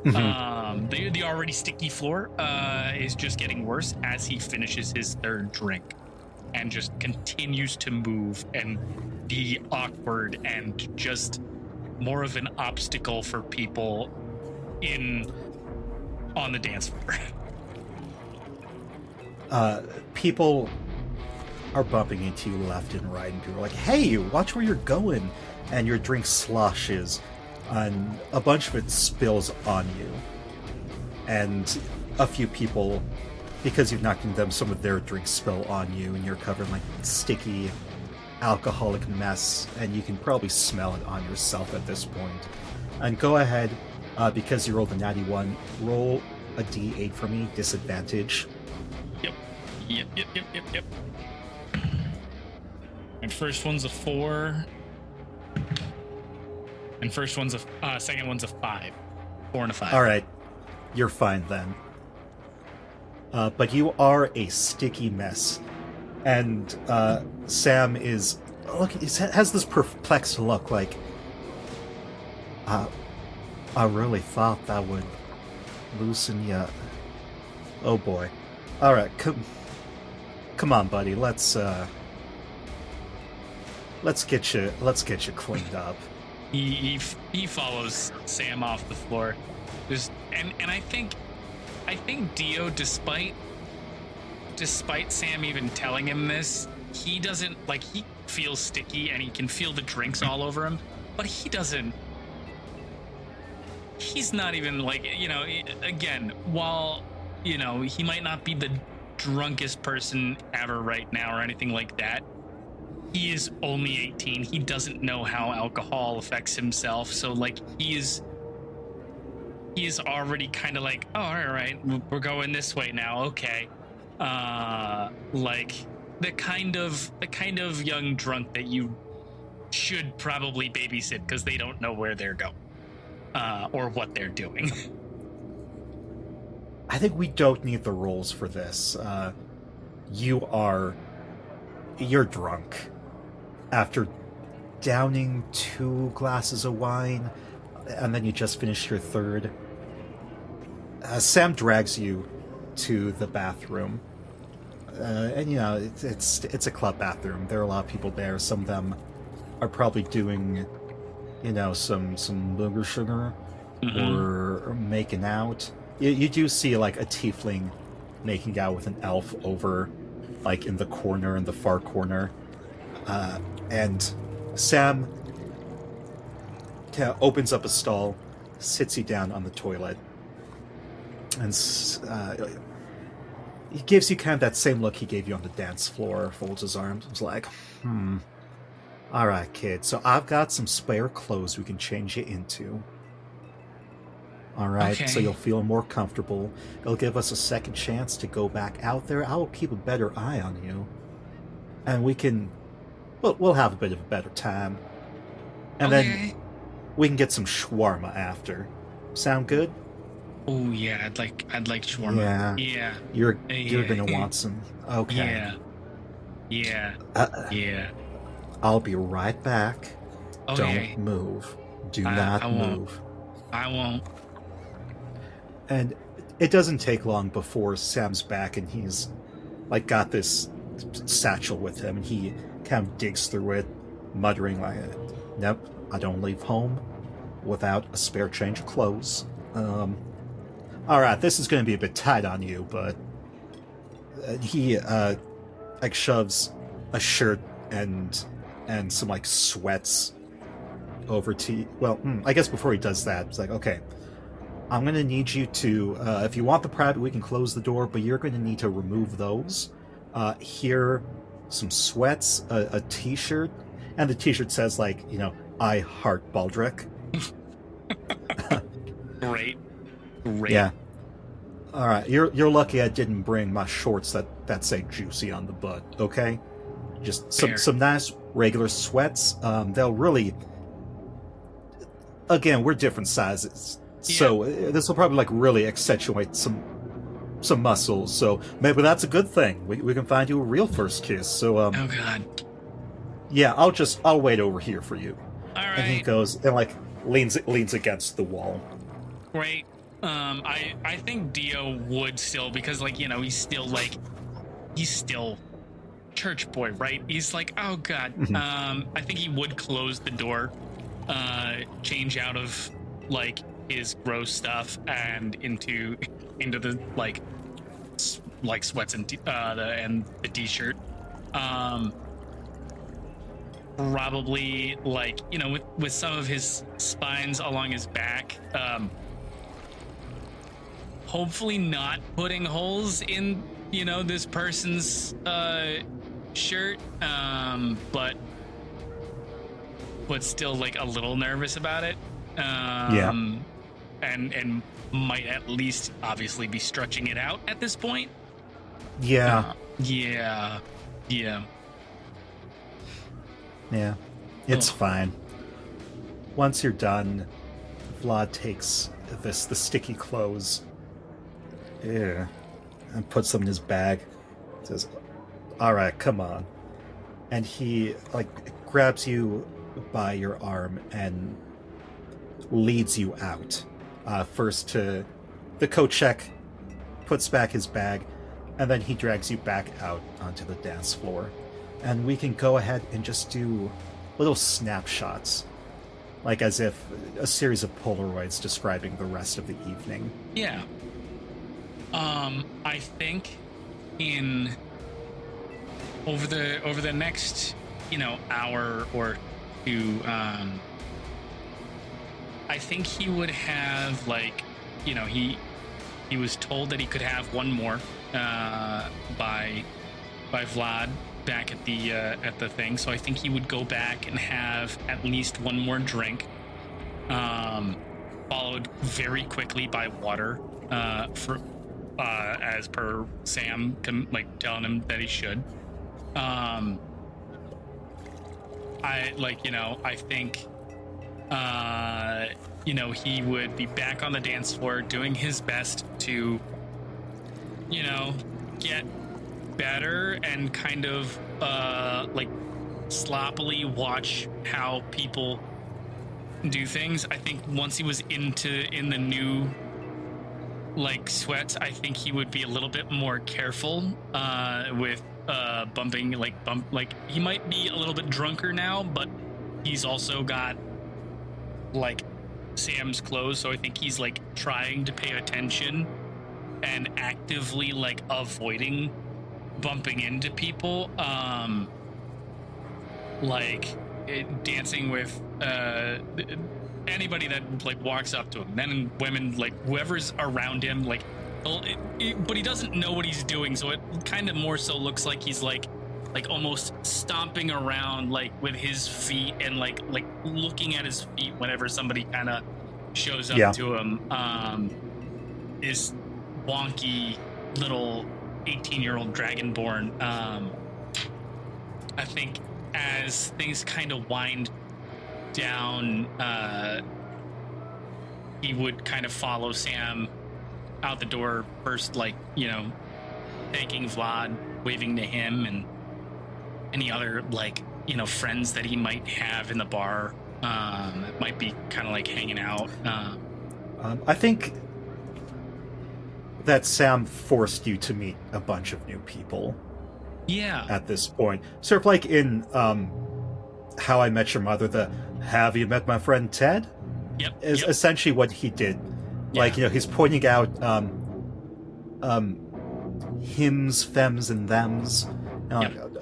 Mm-hmm. The already sticky floor is just getting worse as he finishes his third drink and just continues to move and be awkward and just more of an obstacle for people on the dance floor. People are bumping into you left and right, and people are like, hey, watch where you're going, and your drink sloshes, and a bunch of it spills on you. And a few people, because you've knocked into them, some of their drinks spill on you, and you're covered in like sticky, alcoholic mess, and you can probably smell it on yourself at this point. And go ahead, because you rolled a natty 1, roll a d8 for me, disadvantage. Yep. And first one's a 4. And second one's a 5. 4 and a 5. All right, you're fine then. But you are a sticky mess, and Sam is has this perplexed look, like, I really thought that would loosen you. Oh boy! All right, come on, buddy. Let's get you cleaned up. He follows Sam off the floor, and I think Dio, despite Sam even telling him this, he doesn't, like, he feels sticky and he can feel the drinks all over him, but he's not even, like, again, while he might not be the drunkest person ever right now or anything like that, he is only 18. He doesn't know how alcohol affects himself. So, like, he is already kind of like, oh, all right, we're going this way now. Okay. Like the kind of young drunk that you should probably babysit because they don't know where they're going, or what they're doing. I think we don't need the rolls for this. You're drunk. After downing 2 glasses of wine, and then you just finished your third, Sam drags you to the bathroom. And it's a club bathroom. There are a lot of people there. Some of them are probably doing, some booger sugar, or making out. You do see, like, a tiefling making out with an elf over like in the corner, in the far corner. And Sam kind of opens up a stall, sits you down on the toilet, and he gives you kind of that same look he gave you on the dance floor, folds his arms. It's like, all right, kid, so I've got some spare clothes we can change you into. All right, Okay. so you'll feel more comfortable. It'll give us a second chance to go back out there. I will keep a better eye on you. And we can... we'll have a bit of a better time. And then we can get some shawarma after. Sound good? Oh yeah, I'd like shawarma. Yeah. You're gonna want some. Okay. Yeah. Yeah. I'll be right back. Okay. Don't move. Do not move. I won't. And it doesn't take long before Sam's back and he's like got this satchel with him and he kind of digs through it, muttering like, "Nope, I don't leave home without a spare change of clothes. All right, this is going to be a bit tight on you, but..." He like shoves a shirt and some like sweats over to... Well, I guess before he does that, it's like, okay, I'm going to need you to, if you want the private, we can close the door, but you're going to need to remove those. Here, some sweats, a t-shirt, and the t-shirt says, like, "I heart Baldric." Great. Yeah. All right, you're lucky I didn't bring my shorts that say juicy on the butt, okay? Just some nice regular sweats. They'll really... Again, we're different sizes. So this will probably like really accentuate some muscles. So maybe that's a good thing. We can find you a real first kiss. So oh god. Yeah, I'll wait over here for you. All right. And he goes and like leans against the wall. Great. I think Dio would still, because like, he's still church boy, right? He's like, oh god. I think he would close the door, change out of like his gross stuff and into the like sweats and the t-shirt. Probably like, with some of his spines along his back, hopefully not putting holes in this person's shirt, but still like a little nervous about it. And might at least obviously be stretching it out at this point. Yeah. It's fine. Once you're done, Vlad takes the sticky clothes, and puts them in his bag. Says, "All right, come on." And he like grabs you by your arm and leads you out. First to the coat check, puts back his bag, and then he drags you back out onto the dance floor. And we can go ahead and just do little snapshots, like as if a series of Polaroids describing the rest of the evening. Yeah. I think over the next, hour or two, I think he would have like, he was told that he could have one more by Vlad back at the thing. So I think he would go back and have at least one more drink, followed very quickly by water, as per Sam telling him that he should. I think he would be back on the dance floor doing his best to get better and kind of sloppily watch how people do things. I think once he was in the new sweats, I think he would be a little bit more careful with bumping, he might be a little bit drunker now, but he's also got Sam's clothes, so I think he's trying to pay attention and actively avoiding bumping into people, dancing with anybody that like walks up to him, men and women, like whoever's around him, like but he doesn't know what he's doing, so it kind of more so looks like he's like almost stomping around like with his feet and like looking at his feet whenever somebody kind of shows up to him. Is wonky little 18-year-old dragonborn. I think as things kind of wind down, he would kind of follow Sam out the door first, like, you know, thanking Vlad, waving to him and any other, like, you know, friends that he might have in the bar that might be kind of like hanging out. I think that Sam forced you to meet a bunch of new people. Yeah. At this point. Sort of like in How I Met Your Mother, the "Have you met my friend Ted?" Yep. Is essentially what he did. Yeah. Like, you know, he's pointing out hims, fems, and thems.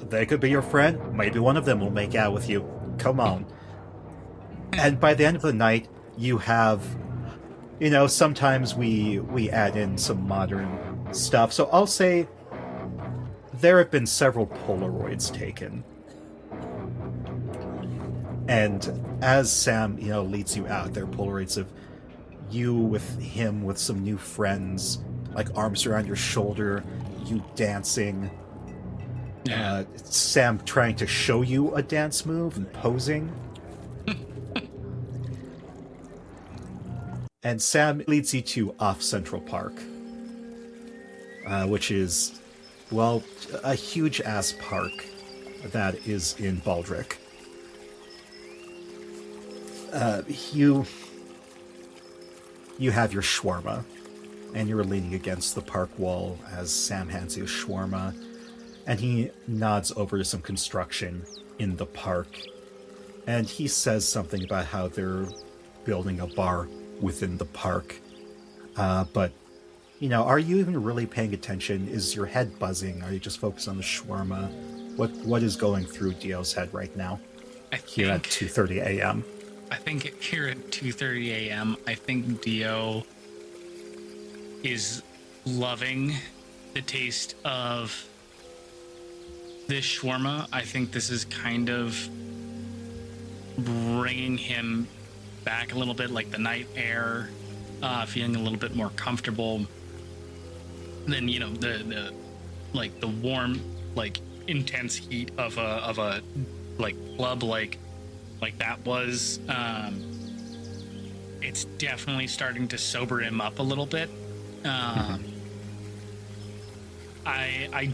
They could be your friend. Maybe one of them will make out with you. Come on. And by the end of the night, you have, you know, sometimes we add in some modern stuff. So I'll say there have been several Polaroids taken. And as Sam, you know, leads you out, there are Polaroids of you with him, with some new friends, like arms around your shoulder, you dancing. Yeah. Sam trying to show you a dance move and posing. And Sam leads you to Off Central Park, which is, well, a huge-ass park that is in Baldric. You have your shawarma, and you're leaning against the park wall as Sam hands you a shawarma, and he nods over to some construction in the park, and he says something about how they're building a bar within the park. But, you know, are you even really paying attention? Is your head buzzing? Are you just focused on the shawarma? What is going through Dio's head right now? Here at 2:30 a.m. I think here at 2:30 a.m., I think Dio is loving the taste of this shawarma. I think this is kind of bringing him back a little bit, like the night air, feeling a little bit more comfortable than, you know, the like the warm, like intense heat of a like club like that was. It's definitely starting to sober him up a little bit. I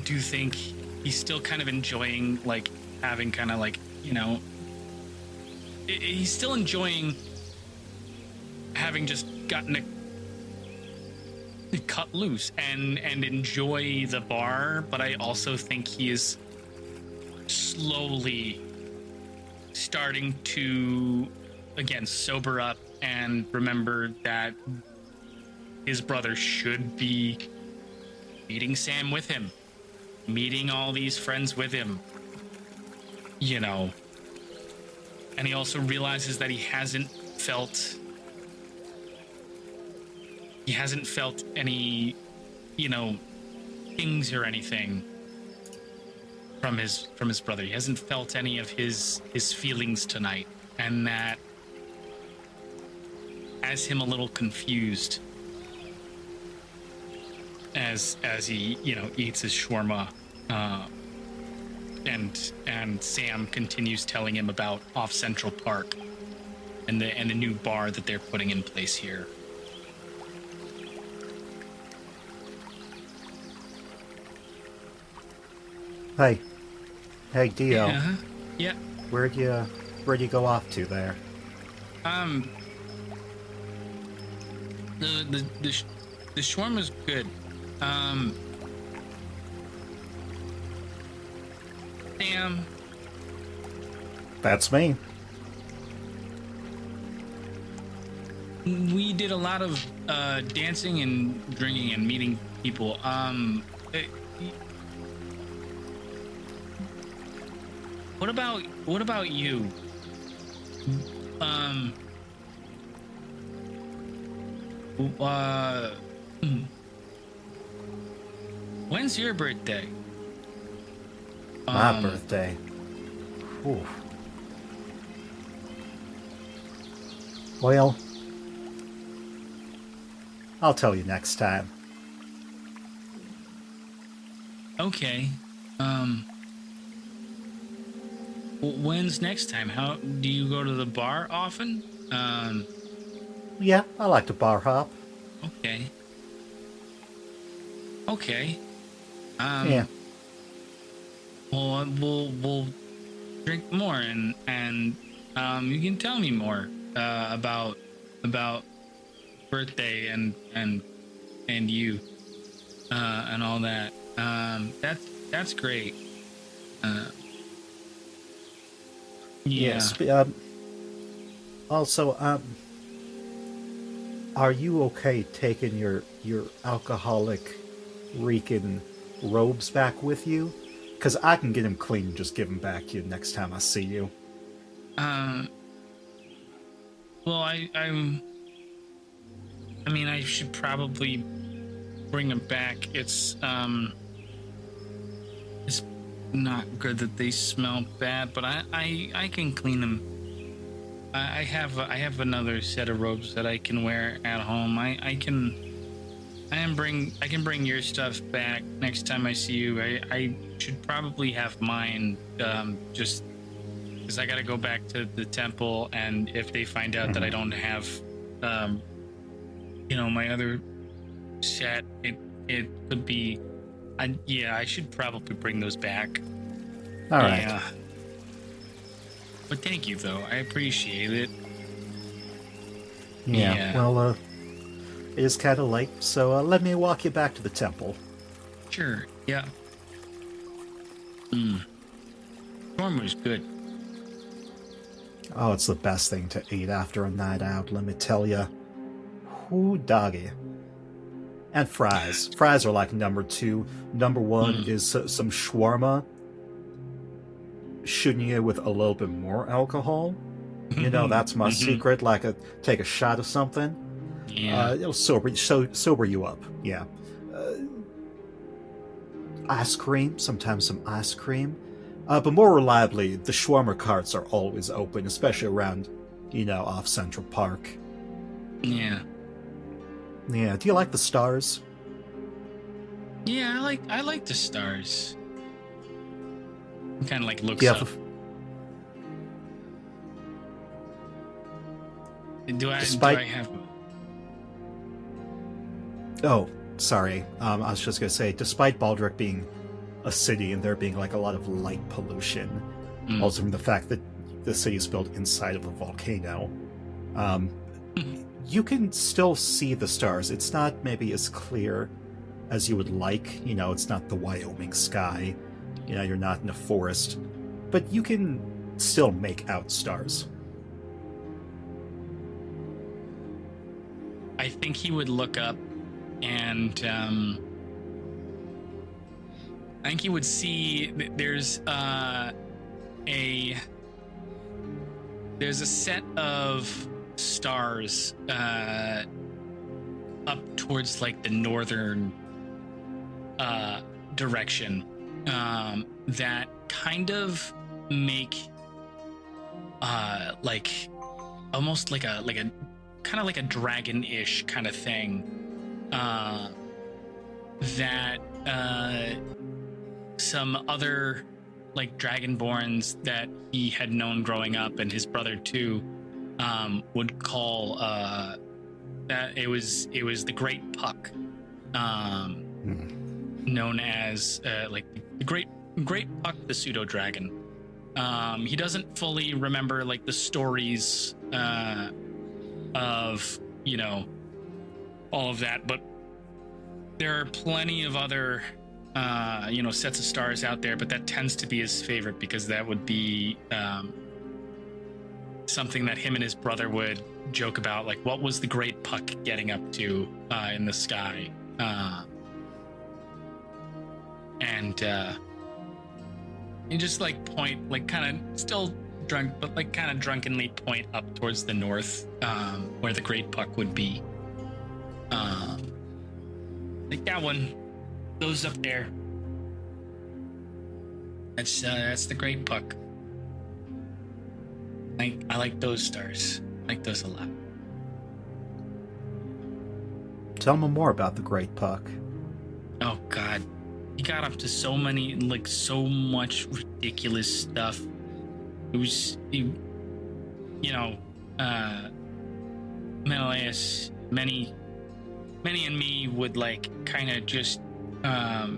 do think he's still kind of enjoying, like, having kind of like, you know, he's still enjoying having just gotten cut loose and enjoy the bar, but I also think he is slowly starting to, again, sober up and remember that his brother should be meeting Sam with him, meeting all these friends with him, you know. And he also realizes that he hasn't felt any, you know, things or anything from his brother. He hasn't felt any of his feelings tonight, and that has him a little confused as he, you know, eats his shawarma, and Sam continues telling him about Off Central Park and the new bar that they're putting in place here. Hey, Dio. Yeah. Where'd you go off to there? The shawarma's good. Sam. That's me. We did a lot of dancing and drinking and meeting people. what about you? Um. Uh. hmm. When's your birthday? My Um. birthday. Whew. Well, I'll tell you next time. Okay. Um. When's next time? How do you go to the bar often? Um. Yeah, I like to bar hop. Okay. Okay. Yeah. Um. Well, we'll drink more and you can tell me more about birthday and you and all that. That's great. Uh, yeah. Yes. Also, are you okay taking your alcoholic reeking robes back with you? Because I can get them clean and just give them back to you next time I see you. Um. Well, I mean, I should probably bring them back. It's not good that they smell bad, but I can clean them. I have another set of robes that I can wear at home. I can bring your stuff back next time I see you. I should probably have mine just because I got to go back to the temple, and if they find out that I don't have um my other set, it could be. I should probably bring those back. All right. Yeah. But thank you, though. I appreciate it. Yeah. Yeah. Well, it is kind of late, so let me walk you back to the temple. Sure. Yeah. Mm. Storm was good. Oh, it's the best thing to eat after a night out, let me tell you. Whoo doggy. And fries. Fries are like number two. Number one is some shawarma. Shouldn't you with a little bit more alcohol? You know, that's my secret. Like take a shot of something. Yeah. It'll sober you up. Yeah. Ice cream. Sometimes some ice cream. But more reliably, the shawarma carts are always open, especially around, off Central Park. Yeah. Yeah. Do you like the stars? Yeah, I like the stars. Kind of like looks Do you up. have Do I Despite- have? Oh, sorry. I was just gonna say, despite Baldric being a city and there being like a lot of light pollution, also from the fact that the city is built inside of a volcano, you can still see the stars. It's not maybe as clear as you would like. It's not the Wyoming sky. You're not in a forest, but you can still make out stars. I think he would look up and I think he would see there's a set of stars up towards like the northern direction that kind of make like almost like a kind of like a dragon-ish kind of thing that some other like dragonborns that he had known growing up, and his brother too, would call that it was the Great Puck, known as like the Great Puck, the pseudo dragon. He doesn't fully remember like the stories of all of that, but there are plenty of other sets of stars out there, but that tends to be his favorite because that would be something that him and his brother would joke about, like what was the Great Puck getting up to in the sky, and You just like point, like kind of still drunk, but like kind of drunkenly point up towards the north, where the Great Puck would be. Like that one, those up there. That's the Great Puck. I like those stars. I like those a lot. Tell me more about the Great Puck. Oh God, he got up to so much ridiculous stuff. It was, Menelaeus, many and me would like kind of just, I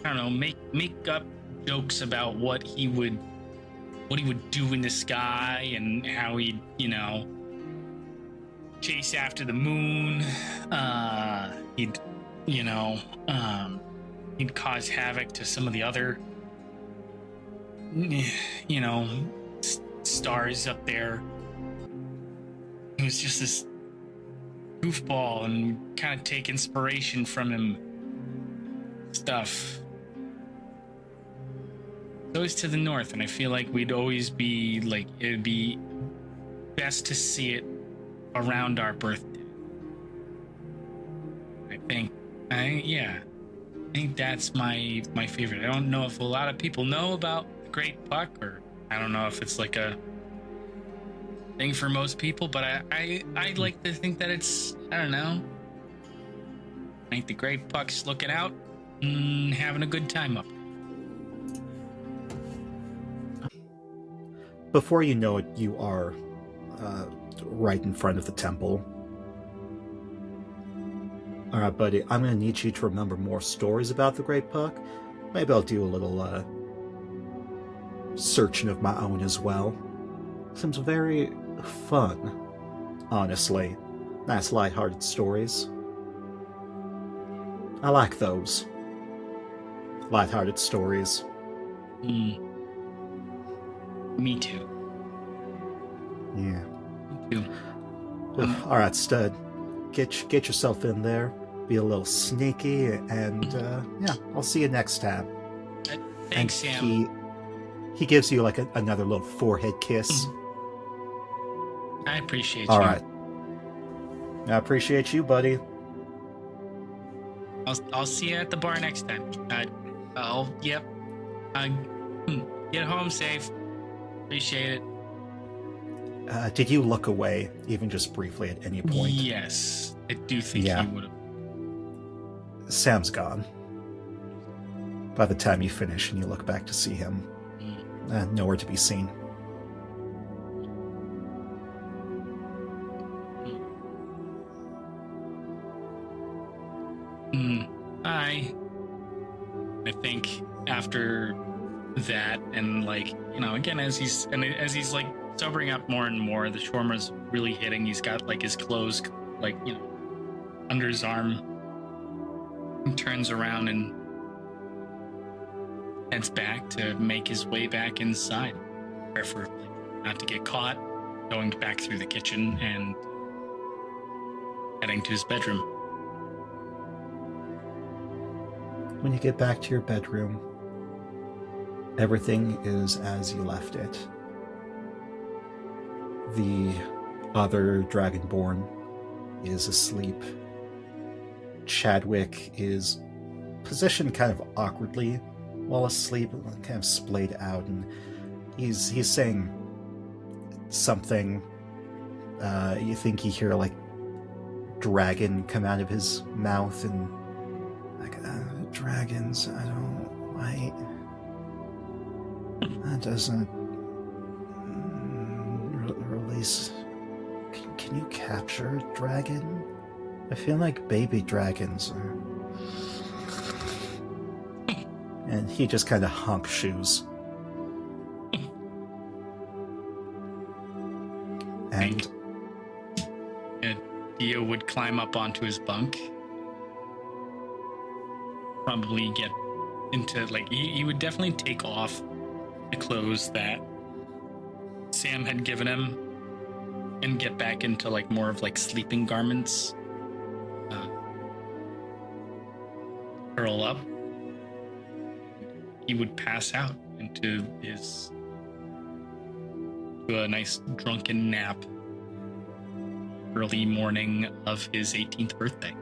don't know, make up jokes about what he would do in the sky and how he'd, chase after the moon. He'd, he'd cause havoc to some of the other, stars up there. It was just this goofball, and kind of take inspiration from him. Stuff. It's always to the north, and I feel like we'd always be like, it'd be best to see it around our birthday. I think that's my favorite. I don't know if a lot of people know about the Great Puck, or I don't know if it's like a thing for most people, but I like to think that it's, I don't know, I think the Great Puck's looking out and having a good time up. Before you know it, you are right in front of the temple. Alright, buddy, I'm going to need you to remember more stories about the Great Puck. Maybe I'll do a little searching of my own as well. Seems very fun, honestly. Nice lighthearted stories. I like those. Lighthearted stories. Me too. Yeah. Me too. Alright, stud. Get yourself in there. Be a little sneaky, and yeah, I'll see you next time. Thanks, Sam. He gives you like another little forehead kiss. I appreciate you. All right. I appreciate you, buddy. I'll see you at the bar next time. Yep. Get home safe. Appreciate it. Did you look away, even just briefly, at any point? Yes, I do think he would have. Sam's gone. By the time you finish and you look back to see him, nowhere to be seen. I think after that, and like, again, as he's like sobering up more and more, the shawarma's really hitting. He's got like his clothes, like, under his arm. He turns around and heads back to make his way back inside, preferably not to get caught, going back through the kitchen and heading to his bedroom. When you get back to your bedroom, everything is as you left it. The other Dragonborn is asleep. Chadwick is positioned kind of awkwardly while asleep, kind of splayed out, and he's saying something. You think you hear like dragon come out of his mouth, and like, dragons, I don't like. That doesn't release. Can you capture a dragon? I feel like baby dragons are... And he just kind of honk shoes. And Dio would climb up onto his bunk. Probably get into, like, he would definitely take off the clothes that Sam had given him and get back into like more of like sleeping garments. Curl up. He would pass out into to a nice drunken nap early morning of his 18th birthday.